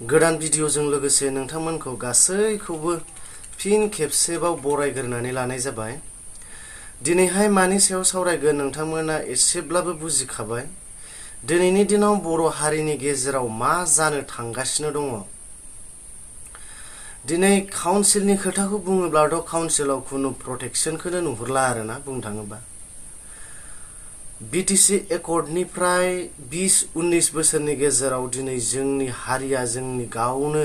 गोदान भिडिअजों लोगोसे नोंथांमोनखौ गासैखौबो फिन खेबसेबाव बरायग्रोनानै लानाय जाबाय। दिनैहाय मानि सायाव सावरायगोन नोंथांमोना एसेब्लाबो बुजिखाबाय। दिनैनि दिनाव बर' हारिनि गेजेराव मा जानो थांगासिनो दङ। दिनै काउन्सिलनि खोथाखौ बुङोब्लाथ' काउन्सिलाव खुनु प्रटेक्शनखौनो नुहुरला आरोना बुंनो थाङोबा। बिटिसि एकर्डनिफ्राय 20-19 बोसोरनि गेजेराव दिनै जोंनि हारिया जोंनि गावनो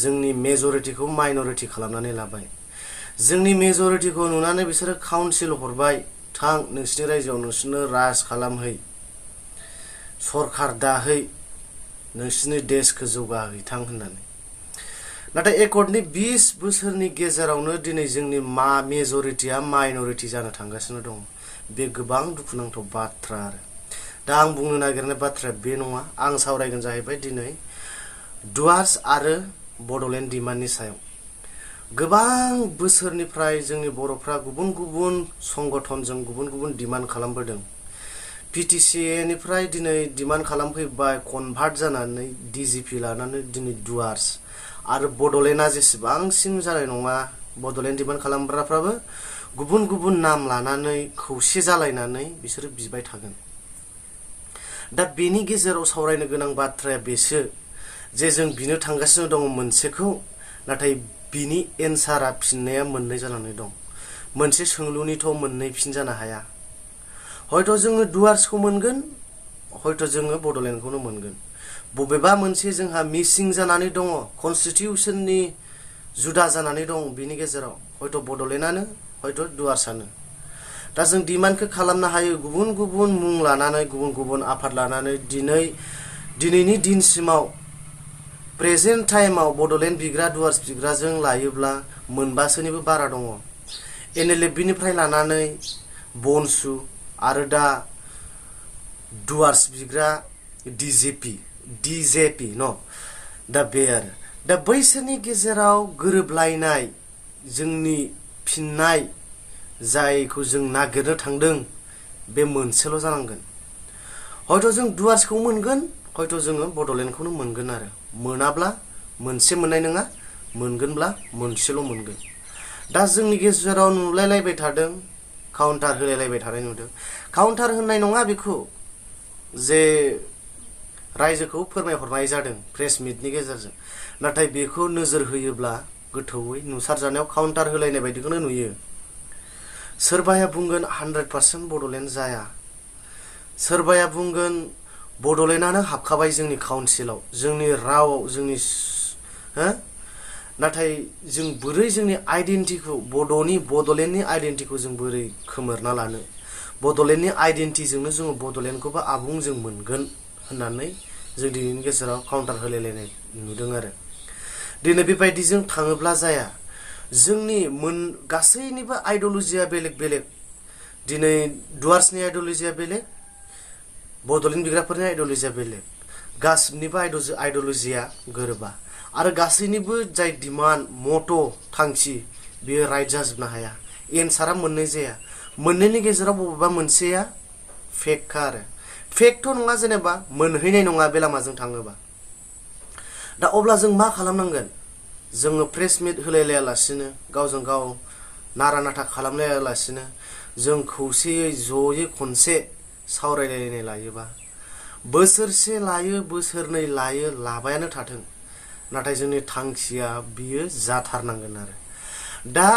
जोंनि मेजरिटिखौ माइनरिटि खालामनानै लाबाय। जोंनि मेजरिटिखौ नुनानै बिसोरो काउन्सिल हरबाय, थां नोंसिनि रायजोआव नोंसोरनो राज खालामहै, सरखार दाहै, नोंसिनि देशखौ जौगाहैथां होननानै। नाथाय एकर्डनि 20 बोसोरनि गेजेरावनो दिनै जोंनि मेजरिटिया माइनरिटि जानो थांगासिनो दं। बे गोबां दुखुनांथाव बाथ्रा आरो दा आं बुंनो नागिरनाय बाथ्राया बे नङा। आं सावरायगोन जाहैबाय दिनै डुवार्स आरो बड'लेण्ड डिमान्डनि सायाव। गोबां बोसोरनिफ्राय जोंनि बर'फ्रा गुबुन गुबुन संगठनजों गुबुन गुबुन डिमान्ड खालामबोदों। पिटिसिएनिफ्राय दिनै डिमान्ड खालामफैबाय, कनभार्ट जानानै डिजिपि लानानै दिनै डुवार्स आरो बड'लेण्डआ जेसेबांसिम जानाय नङा। बड'लेण्ड डिमान्ड खालामग्राफ्राबो गुबुन गुबुन नाम लानानै खौसे जालायनानै बिसोरो बिबाय थागोन। दा बेनि गेजेराव सावरायनो गोनां बाथ्राया बेसो जे जों बिनो थांगासिनो दङ मोनसेखौ, नाथाय बिनि एन्सारा फिननाया मोननै जानानै दं। मोनसे सोंलुनिथ' मोननै फिन जानो हाया। हयथ' जोङो डुवार्सखौ मोनगोन, हयथ' जोङो बड'लेण्डखौनो मोनगोन। बबेबा मोनसे जोंहा मिसिं जानानै दङ, कनस्टिटिउसननि जुदा जानानै दं बिनि गेजेराव, हयथ' बड'लेण्डआनो हयथ' डुवार्सआनो। दा जों डिमान्डखौ खालामनो हायो गुबुन गुबुन मुं लानानै, गुबुन गुबुन आफाद लानानै। दिनैनि दिनसिमाव प्रेजेन्ट टाइमाव बड'लेण्ड बिग्रा डुवार्स बिग्राजों लायोब्ला मोनबासोनिबो बारा दङ। NLFबनिफ्राय लानानै बनसु आरो दा डुवार्स बिग्रा DJP दा बे आरो दा बैसोरनि गेजेराव गोरोबलायनाय जोंनि फिननाय जायखौ जों नागिरनो थांदों बे मोनसेल' जानांगोन। हयथ' जों डुवार्सखौ मोनगोन, हयथ' जोङो बड'लेण्डखौनो मोनगोन आरो मोनाब्ला मोनसे मोननाय नङा, मोनगोनब्ला मोनसेल' मोनगोन। दा जोंनि गेजेराव नुलायलायबाय थादों, काउन्टार होलायलायबाय थानाय नुदों। काउन्टार होननाय नङा बेखौ, जे रायजोखौ फोरमायहरनाय जादों प्रेस मिटनि गेजेरजों। नाथाय बेखौ नोजोर होयोब्ला गोथौयै नुसारजानायाव काउन्टार होलायनाय बायदिखौनो नुयो। सोरबाया बुंगोन 100% बड'लेण्ड जाया, सोरबाया बुंगोन बड'लेण्डआनो हाबखाबाय जोंनि काउन्सिलाव, जोंनि रावआव, जोंनि नाथाय जों बोरै जोंनि आइडेन्टिटिखौ, बड'लेण्डनि आइडेन्टिटिखौ जों बोरै खोमोरना लानो? बड'लेण्डनि आइडेन्टिटिजोंनो जोङो बड'लेण्डखौबो आबुं जों मोनगोन होननानै जों दिनैनि गेजेराव काउन्टार होलायलायनाय नुदों आरो दिनै बेबायदिजों थाङोब्ला जाया। जोंनि गासैनिबो आइडिअलजिया बेलेग बेलेग। दिनै डुवार्सनि आइडिअलजिया बेलेग, बड'लेण्ड बिग्राफोरनि आइडिअलजिया बेलेग। गासिनिबो आइडिअलजिया गोरोबा आरो गासैनिबो जाय डिमान्ड, मट', थांखि बेयो राइट जाजोबनो हाया। एन्सारा मोननै जाया। मोननैनि गेजेराव बबेबा मोनसेया फेकखा आरो फेकथ' नङा, जेनेबा मोनहैनाय नङा बे लामाजों थाङोबा। दा अब्ला जों मा खालामनांगोन? जोङो प्रेस मिट होलायलायालासिनो, गावजों गाव नारा नाथा खालामलायालासिनो जों खौसेयै जयै खनसे सावरायलायनाय लायोबा, बोसोरसे लायो, बोसोरनै लायो, लाबायानो थाथों, नाथाय जोंनि थांखिया बियो जाथारनांगोन आरो दा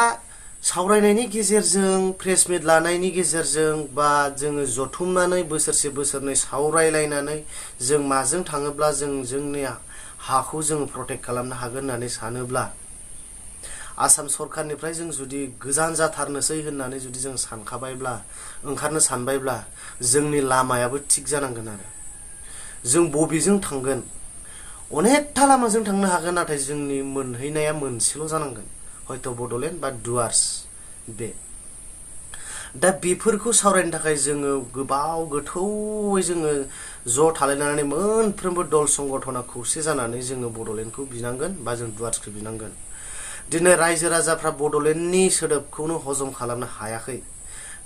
सावरायनायनि गेजेरजों, प्रेस मिट लानायनि गेजेरजों, बा जोङो जथुमनानै बोसोरसे बोसोरनै सावरायलायनानै जों माजों थाङोब्ला जों जोंनि हाखौ जों प्रटेक्ट खालामनो हागोन होननानै सानोब्ला, आसाम सरखारनिफ्राय जों जुदि गोजान जाथारनोसै होननानै जुदि जों सानखाबायब्ला, ओंखारनो सानबायब्ला, जोंनि लामायाबो थिग जानांगोन आरो जों बबेजों थांगोन? अनेकथा लामाजों थांनो हागोन, नाथाय जोंनि मोनहैनाया मोनसेल' जानांगोन, हयथ' बड'लेण्ड बा डुवार्स। बे दा बेफोरखौ सावरायनो थाखाय जोङो गोबाव गोथौयै जोङो ज' थालायनानै मोनफ्रोमबो दल संगठना खौसे जानानै जोङो बड'लेण्डखौ बिनांगोन बा जों डुवार्सखौ बिनांगोन। दिनै रायजो राजाफ्रा बड'लेण्डनि सोदोबखौनो हजम खालामनो हायाखै,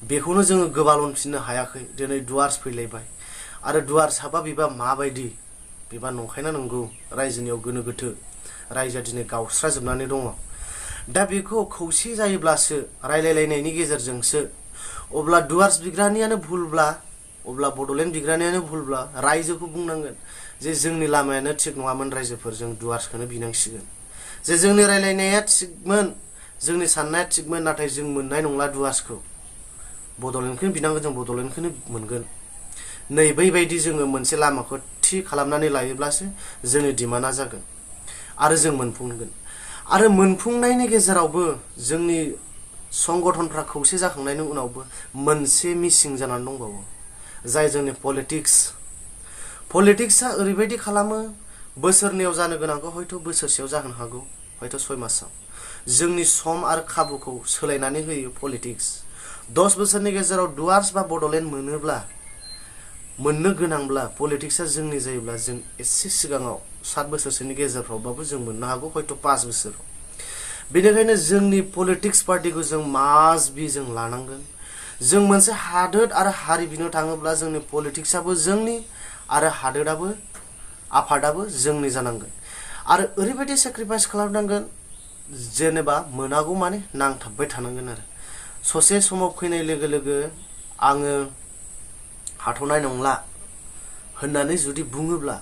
बेखौनो जोङो गोबालनफिननो हायाखै। दिनै डुवार्स फैलायबाय आरो डुवार्स हाबा बिबा माबायदि? बेबा नंखायना नंगौ रायजोनियाव गोनो गोथो रायजोआ दिनै गावस्राजोबनानै दङ दा बेखौ खौसे जायोब्लासो रायलायलायनायनि गेजेरजोंसो अब्ला डुवार्स बिग्रानियानो भुलब्ला अब्ला बडलेण्ड बिग्रानियानो भुलब्ला रायजोखौ बुंनांगोन जे जोंनि लामायानो थिग नङामोन रायजोफोर जों डुवार्सखौनो बिनांसिगोन जे जोंनि रायलायनाया थिगमोन जोंनि साननाया थिगमोन नाथाय जों मोननाय नंला डुवार्सखौ बडलेण्डखौनो बिनांगोन जों बडलेण्डखौनो मोनगोन नै बैबायदि जोङो मोनसे लामाखौ थि खालामनानै लायोब्लासो जोंनि डिमान्डआ जागोन आरो जों मोनफुंगोन आरो मोनफुंनायनि गेजेरावबो जोंनि संगठनफ्रा खौसे जाखांनायनि उनावबो मोनसे मिसिं जानानै दंबावो जाय जोंनि पलिटिक्सआ ओरैबायदि खालामो बोसोरनैयाव जानो गोनांखौ हयथ' बोसोरसेयाव जाहोनो हागौ हयथ' 6 मासाव जोंनि सम आरो खाबुखौ सोलायनानै होयो पलिटिक्स 10 बोसोरनि गेजेराव डुवार्स बा बडलेण्ड मोननो गोनांब्ला पलिटिक्सआ जोंनि जायोब्ला जों एसे सिगाङाव 7 बोसोरसोनि गेजेरफ्रावबाबो जों मोननो हागौ हयथ' 5 बोसोराव बेनिखायनो जोंनि पलिटिक्स पार्टिखौ जों मास्ट बि जों लानांगोन जों मोनसे हादोर आरो हारि बिनो थाङोब्ला जोंनि पलिटिक्सआबो जोंनि आरो हादोराबो आफादाबो जोंनि जानांगोन आरो ओरैबायदि सेक्रिफाइस खालामनांगोन जेनेबा मोनागौ माने नांथाबबाय थानांगोन आरो ससे समाव फैनाय लोगो लोगो आङो हाथ'नाय नंला होननानै जुदि बुङोब्ला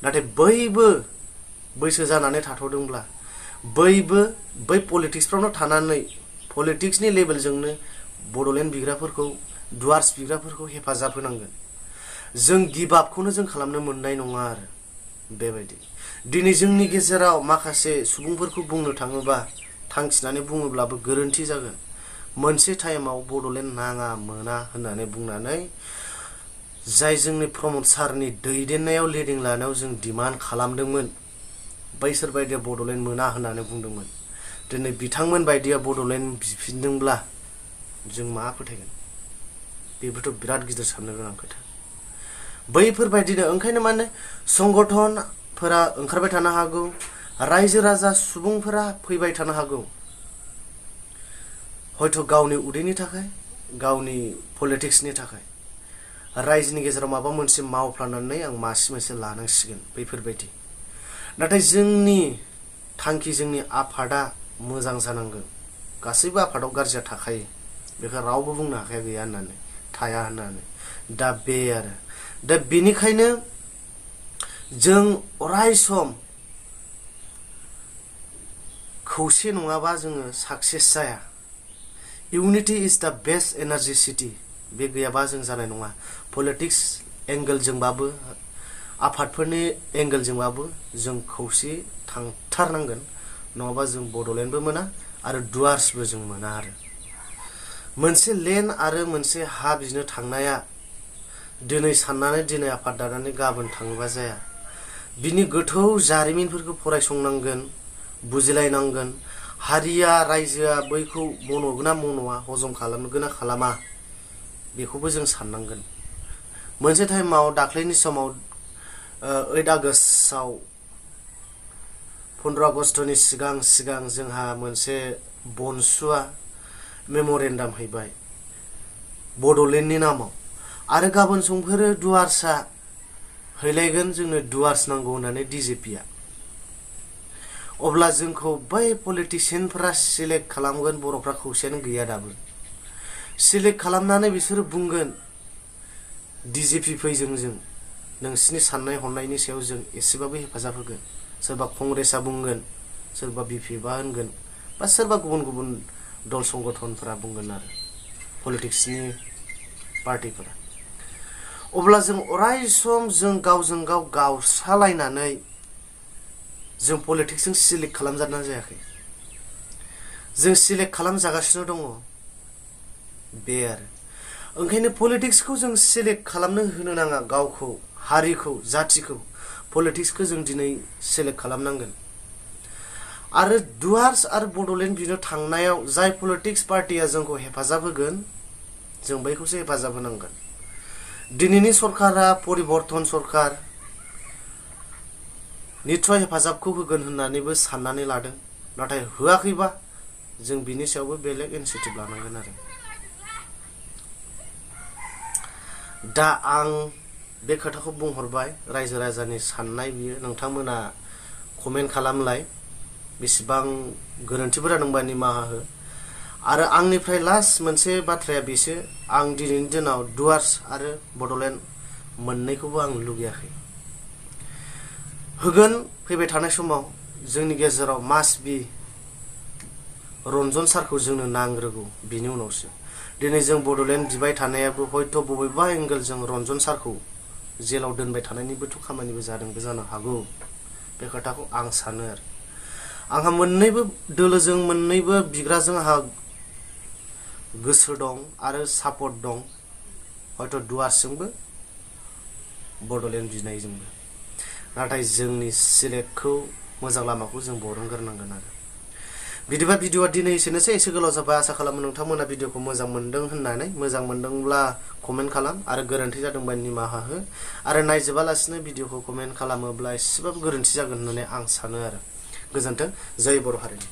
नाथाय बैबो बैसो जानानै थाथ'दोंब्ला बैबो बै पलिटिक्सफ्रावनो थानानै पलिटिक्सनि लेभेलजोंनो बडलेण्ड बिग्राफोरखौ डुवार्स बिग्राफोरखौ हेफाजाब होनांगोन जों गिभ आपखौनो जों खालामनो मोननाय नङा आरो बेबायदि दिनै जोंनि गेजेराव माखासे सुबुंफोरखौ बुंनो थाङोबा थांखिनानै बुङोब्लाबो गोरोन्थि जागोन मोनसे टाइमाव बडलेण्ड नाङा मोना होननानै बुंनानै जाय जोंनि प्रमद सारनि दैदेननायाव लिडिं लानायाव जों डिमान्ड खालामदोंमोन बैसोर बायदिया बडलेण्ड मोना होननानै बुंदोंमोन दिनै बिथांमोन बायदिया बडलेण्ड बिफिनदोंब्ला जों मा फोथायगोन बेबोथ' बिराद गिदिर साननो गोनां खोथा बैफोरबायदिनो ओंखायनो माने संगठनफोरा ओंखारबाय थानो हागौ रायजो राजा सुबुंफोरा फैबाय थानो हागौ हयथ' गावनि उदैनि थाखाय गावनि पलिटिक्सनि थाखाय रायजोनि गेजेराव माबा मोनसे मावफ्लानानै आं मासे मोनसे लानांसिगोन बैफोरबायदि नाथाय जोंनि थांखि जोंनि आफादा मोजां जानांगोन गासैबो आफादाव गाज्रिया थाखायो बेखौ रावबो बुंनो हाखाया गैया होननानै थाया होननानै दा बे आरो दा बेनिखायनो जों अराय सम खौसे नङाबा जोङो साक्सेस जाया इउनिटि इज द बेस्ट एनार्जि सिटि बे गैयाबा जों जानाय नङा पलिटिक्स एंगलजोंबाबो आफादफोरनि एंगलजोंबाबो जों खौसे थांथारनांगोन नङाबा जों बडलेण्डबो मोना आरो डुवार्सबो जों मोना आरो मोनसे लेन्ड आरो मोनसे हा बिनो थांनाया दिनै साननानै दिनै आफाद दानानै गाबोन थाङोबा जाया बिनि गोथौ जारिमिनफोरखौ फरायसंनांगोन बुजिलायनांगोन हारिया रायजोआ बैखौ मन'गोना मन'आ हजम खालामगोन ना खालामा बेखौबो जों साननांगोन मोनसे टाइमाव दाख्लैनि समाव 8 आगस्टआव 15 आगस्टनि सिगां जोंहा मोनसे बनसुआ मेम'रेन्डाम हैबाय बडलेण्डनि नामाव आरो गाबोन समफोरो डुवार्सआ हैलायगोन जोंनो डुवार्स नांगौ होननानै डिजिपिआ अब्ला जोंखौ बै पलिटिशियानफोरा सिलेक्ट खालामगोन बर'फ्रा खौसेयानो गैया दाबो सिलेक्ट खालामनानै बिसोरो बुंगोन डिजिपि फैजों जों नोंसिनि साननाय हनायनि सायाव जों एसेबाबो हेफाजाब होगोन सोरबा कंग्रेसआ बुंगोन सोरबा बिपिएफआ होनगोन बा सोरबा गुबुन दल संगठनफोरा बुंगोन आरो पलिटिक्सनि पार्टिफोरा अब्ला जों अराय सम जों गावजों गाव गावस्रालायनानै जों पलिटिक्सजों सिलेक्ट खालामजाना जायाखै जों सिलेक्ट खालामजागासिनो दङ बे आरो ओंखायनो पलिटिक्सखौ जों सिलेक्ट खालामनो होनो नाङा गावखौ हारिखौ जातिखौ पलिटिक्सखौ जों दिनै सिलेक्ट खालामनांगोन आरो डुवार्स आरो बडलेण्ड बिनो थांनायाव जाय पलिटिक्स पार्टिया जोंखौ हेफाजाब होगोन जों बैखौसो हेफाजाब होनांगोन दिनैनि सरकारा परिबर्तन सरकार निश्चय हेफाजाबखौ होगोन होननानैबो साननानै लादों नाथाय होआखैबा जों बिनि सायावबो बेलेग इनिशिएटिभ लानांगोन आरो दा आं बे खोथाखौ बुंहरबाय रायजो राजानि साननाय बियो नोंथांमोना कमेन्ट खालामलाय बेसेबां गोरोन्थिफोरा दंबा निमाहा हो आरो आंनिफ्राय लास्ट मोनसे बाथ्राया बेसो आं दिनैनि दिनाव डुवार्स आरो बडलेण्ड मोननैखौबो आं लुगैयाखै होगोन फैबाय थानाय समाव जोंनि गेजेराव मास्ट बि रन्जन सारखौ जोंनो नांग्रोगौ बिनि उनावसो दिनै जों बडलेण्ड बिबाय थानायाबो हयथ' बबेबा एंगेलजों रन्जन सारखौ जेलाव दोनबाय थानायनिबोथ' खामानिबो जादोंबो जानो हागौ बे खोथाखौ आं सानो आरो आंहा मोननैबो दोलोजों मोननैबो बिग्राजों आंहा गोसो दं आरो सापर्ट दं हयथ' डुवार्सजोंबो बडलेण्ड बिनायजोंबो नाथाय जोंनि सिलेक्टखौ मोजां लामाखौ जों बरनग्रोनांगोन आरो बिदिबा भिडिअआ दिनै एसेनोसै एसे गोलाव जाबाय आसा खालामो नोंथांमोना भिडिअखौ मोजां मोनदों होननानै मोजां मोनदोंब्ला कमेन्ट खालाम आरो गोरोन्थि जादोंबा निमाहा हो आरो नायजोबालासिनो भिडिअखौ कमेन्ट खालामोब्ला एसेबाबो गोरोन्थि जागोन होननानै आं सानो आरो गोजोन्थों जय बर' हारिनि